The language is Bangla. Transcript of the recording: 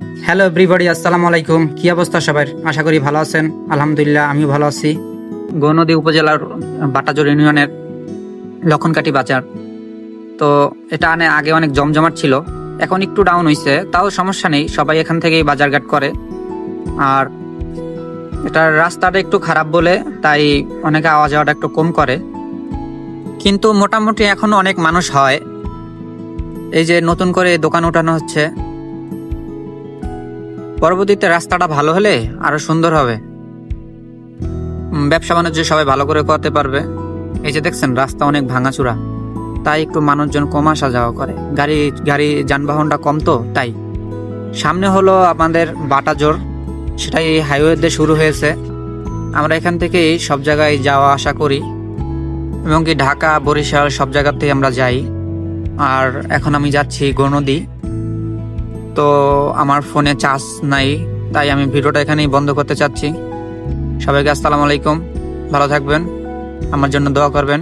হ্যালো এভরিবডি, আসসালামু আলাইকুম। কি অবস্থা সবার? আশা করি ভালো আছেন। আলহামদুলিল্লাহ, আমিও ভালো আছি। গৌনদী উপজেলার বাটাজোর ইউনিয়নের লক্ষণকাঠি বাজার। তো এটা আগে অনেক জমজমাট ছিল, এখন একটু ডাউন হয়েছে, তাও সমস্যা নেই, সবাই এখান থেকেই বাজারঘাট করে। আর এটার রাস্তাটা একটু খারাপ বলে তাই অনেকে আওয়া যাওয়াটা একটু কম করে, কিন্তু মোটামুটি এখনো অনেক মানুষ হয়। এই যে নতুন করে দোকান উঠানো হচ্ছে, পরবর্তীতে রাস্তাটা ভালো হলে আরো সুন্দর হবে, ব্যবসা বাণিজ্য সবাই ভালো করে করতে পারবে। এই যে দেখছেন রাস্তা অনেক ভাঙাচুরা, তাই একটু মানুষজন কম আসা যাওয়া করে, গাড়ি গাড়ি যানবাহনটা কম, তো তাই। সামনে হলো আমাদের বাটাজোর, সেটাই হাইওয়ে দিয়ে শুরু হয়েছে। আমরা এখান থেকেই সব জায়গায় যাওয়া আসা করি, এবং কি ঢাকা বরিশাল সব জায়গাতেই আমরা যাই। আর এখন আমি যাচ্ছি গৌনদী। তো আমার ফোনে চার্জ নাই, তাই আমি ভিডিওটা এখানেই বন্ধ করতে চাচ্ছি। সবাইকে আসসালামু আলাইকুম, ভালো থাকবেন, আমার জন্য দোয়া করবেন।